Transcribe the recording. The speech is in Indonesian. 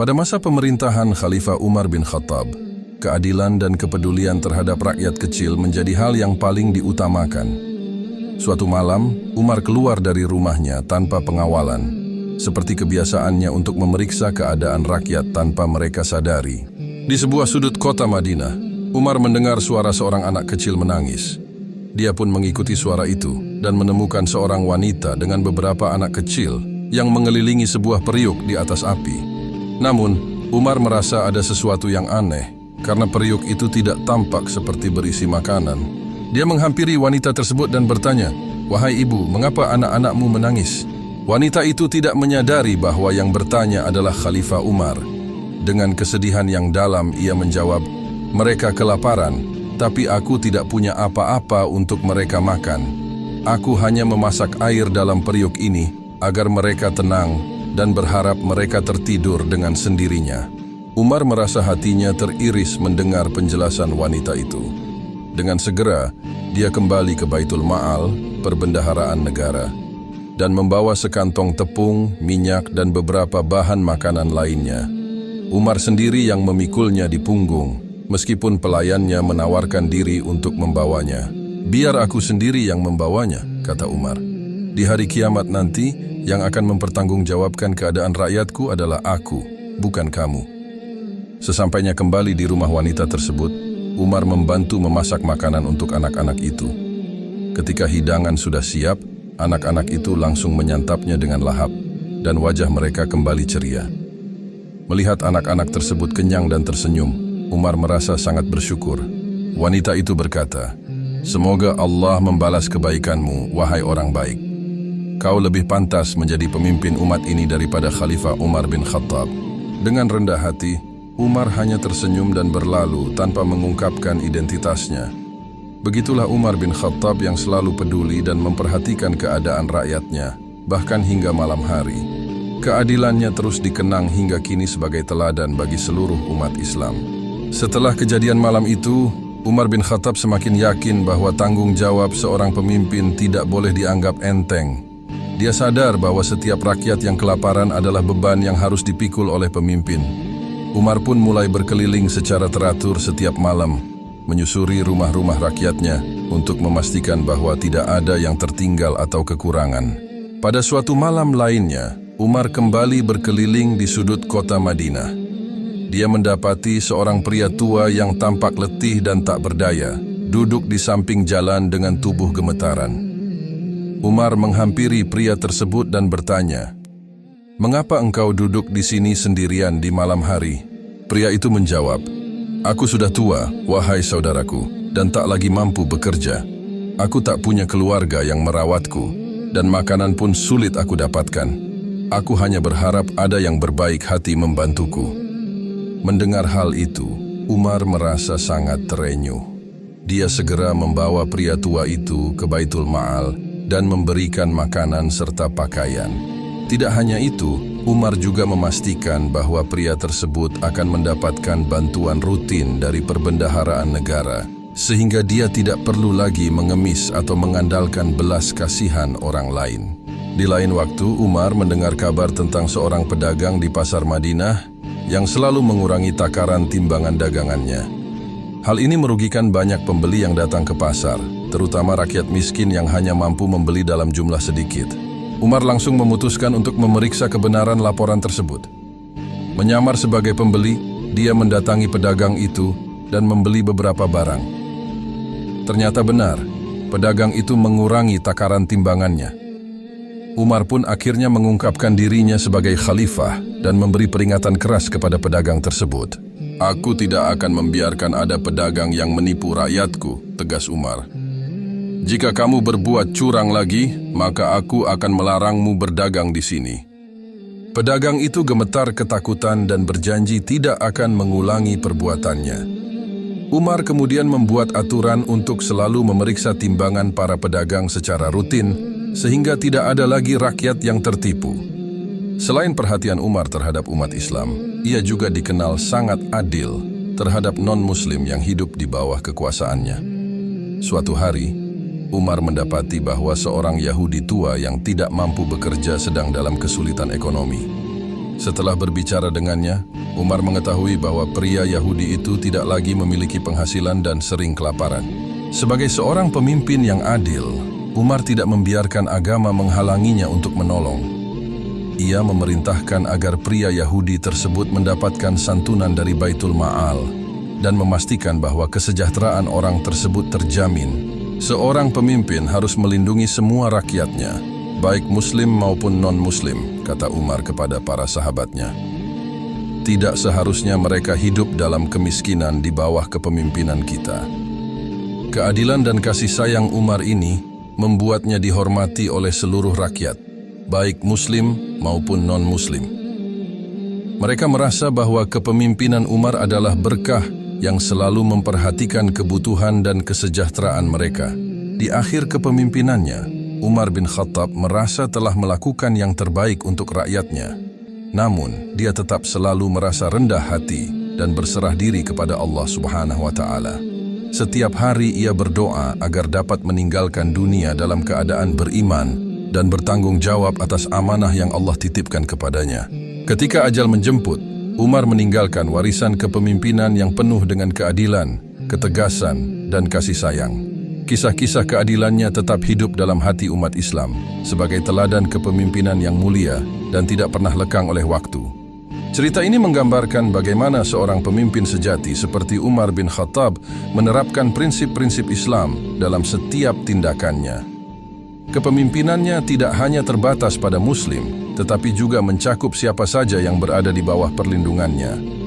Pada masa pemerintahan Khalifah Umar bin Khattab, keadilan dan kepedulian terhadap rakyat kecil menjadi hal yang paling diutamakan. Suatu malam, Umar keluar dari rumahnya tanpa pengawalan, seperti kebiasaannya untuk memeriksa keadaan rakyat tanpa mereka sadari. Di sebuah sudut kota Madinah, Umar mendengar suara seorang anak kecil menangis. Dia pun mengikuti suara itu dan menemukan seorang wanita dengan beberapa anak kecil yang mengelilingi sebuah periuk di atas api. Namun, Umar merasa ada sesuatu yang aneh karena periuk itu tidak tampak seperti berisi makanan. Dia menghampiri wanita tersebut dan bertanya, "Wahai ibu, mengapa anak-anakmu menangis?" Wanita itu tidak menyadari bahwa yang bertanya adalah Khalifah Umar. Dengan kesedihan yang dalam ia menjawab, "Mereka kelaparan, tapi aku tidak punya apa-apa untuk mereka makan. Aku hanya memasak air dalam periuk ini agar mereka tenang dan berharap mereka tertidur dengan sendirinya." Umar merasa hatinya teriris mendengar penjelasan wanita itu. Dengan segera, dia kembali ke Baitul Ma'al, perbendaharaan negara, dan membawa sekantong tepung, minyak, dan beberapa bahan makanan lainnya. Umar sendiri yang memikulnya di punggung, meskipun pelayannya menawarkan diri untuk membawanya. "Biar aku sendiri yang membawanya," kata Umar. "Di hari kiamat nanti, yang akan mempertanggungjawabkan keadaan rakyatku adalah aku, bukan kamu." Sesampainya kembali di rumah wanita tersebut, Umar membantu memasak makanan untuk anak-anak itu. Ketika hidangan sudah siap, anak-anak itu langsung menyantapnya dengan lahap, dan wajah mereka kembali ceria. Melihat anak-anak tersebut kenyang dan tersenyum, Umar merasa sangat bersyukur. Wanita itu berkata, "Semoga Allah membalas kebaikanmu, wahai orang baik. Kau lebih pantas menjadi pemimpin umat ini daripada Khalifah Umar bin Khattab." Dengan rendah hati, Umar hanya tersenyum dan berlalu tanpa mengungkapkan identitasnya. Begitulah Umar bin Khattab yang selalu peduli dan memperhatikan keadaan rakyatnya, bahkan hingga malam hari. Keadilannya terus dikenang hingga kini sebagai teladan bagi seluruh umat Islam. Setelah kejadian malam itu, Umar bin Khattab semakin yakin bahwa tanggung jawab seorang pemimpin tidak boleh dianggap enteng. Dia sadar bahwa setiap rakyat yang kelaparan adalah beban yang harus dipikul oleh pemimpin. Umar pun mulai berkeliling secara teratur setiap malam, menyusuri rumah-rumah rakyatnya untuk memastikan bahwa tidak ada yang tertinggal atau kekurangan. Pada suatu malam lainnya, Umar kembali berkeliling di sudut kota Madinah. Dia mendapati seorang pria tua yang tampak letih dan tak berdaya, duduk di samping jalan dengan tubuh gemetaran. Umar menghampiri pria tersebut dan bertanya, "Mengapa engkau duduk di sini sendirian di malam hari?" Pria itu menjawab, "Aku sudah tua, wahai saudaraku, dan tak lagi mampu bekerja. Aku tak punya keluarga yang merawatku, dan makanan pun sulit aku dapatkan. Aku hanya berharap ada yang berbaik hati membantuku." Mendengar hal itu, Umar merasa sangat terenyuh. Dia segera membawa pria tua itu ke Baitul Ma'al dan memberikan makanan serta pakaian. Tidak hanya itu, Umar juga memastikan bahwa pria tersebut akan mendapatkan bantuan rutin dari perbendaharaan negara, sehingga dia tidak perlu lagi mengemis atau mengandalkan belas kasihan orang lain. Di lain waktu, Umar mendengar kabar tentang seorang pedagang di pasar Madinah yang selalu mengurangi takaran timbangan dagangannya. Hal ini merugikan banyak pembeli yang datang ke pasar, terutama rakyat miskin yang hanya mampu membeli dalam jumlah sedikit. Umar langsung memutuskan untuk memeriksa kebenaran laporan tersebut. Menyamar sebagai pembeli, dia mendatangi pedagang itu dan membeli beberapa barang. Ternyata benar, pedagang itu mengurangi takaran timbangannya. Umar pun akhirnya mengungkapkan dirinya sebagai khalifah dan memberi peringatan keras kepada pedagang tersebut. "Aku tidak akan membiarkan ada pedagang yang menipu rakyatku," tegas Umar. "Jika kamu berbuat curang lagi, maka aku akan melarangmu berdagang di sini." Pedagang itu gemetar ketakutan dan berjanji tidak akan mengulangi perbuatannya. Umar kemudian membuat aturan untuk selalu memeriksa timbangan para pedagang secara rutin, sehingga tidak ada lagi rakyat yang tertipu. Selain perhatian Umar terhadap umat Islam, ia juga dikenal sangat adil terhadap non-Muslim yang hidup di bawah kekuasaannya. Suatu hari, Umar mendapati bahwa seorang Yahudi tua yang tidak mampu bekerja sedang dalam kesulitan ekonomi. Setelah berbicara dengannya, Umar mengetahui bahwa pria Yahudi itu tidak lagi memiliki penghasilan dan sering kelaparan. Sebagai seorang pemimpin yang adil, Umar tidak membiarkan agama menghalanginya untuk menolong. Ia memerintahkan agar pria Yahudi tersebut mendapatkan santunan dari Baitul Ma'al dan memastikan bahwa kesejahteraan orang tersebut terjamin. Seorang pemimpin harus melindungi semua rakyatnya, baik muslim maupun non-muslim, kata Umar kepada para sahabatnya. Tidak seharusnya mereka hidup dalam kemiskinan di bawah kepemimpinan kita. Keadilan dan kasih sayang Umar ini membuatnya dihormati oleh seluruh rakyat, baik muslim maupun non-muslim. Mereka merasa bahwa kepemimpinan Umar adalah berkah yang selalu memperhatikan kebutuhan dan kesejahteraan mereka. Di akhir kepemimpinannya, Umar bin Khattab merasa telah melakukan yang terbaik untuk rakyatnya. Namun, dia tetap selalu merasa rendah hati dan berserah diri kepada Allah Subhanahu wa Ta'ala. Setiap hari ia berdoa agar dapat meninggalkan dunia dalam keadaan beriman dan bertanggung jawab atas amanah yang Allah titipkan kepadanya. Ketika ajal menjemput, Umar meninggalkan warisan kepemimpinan yang penuh dengan keadilan, ketegasan, dan kasih sayang. Kisah-kisah keadilannya tetap hidup dalam hati umat Islam sebagai teladan kepemimpinan yang mulia dan tidak pernah lekang oleh waktu. Cerita ini menggambarkan bagaimana seorang pemimpin sejati seperti Umar bin Khattab menerapkan prinsip-prinsip Islam dalam setiap tindakannya. Kepemimpinannya tidak hanya terbatas pada Muslim, tetapi juga mencakup siapa saja yang berada di bawah perlindungannya.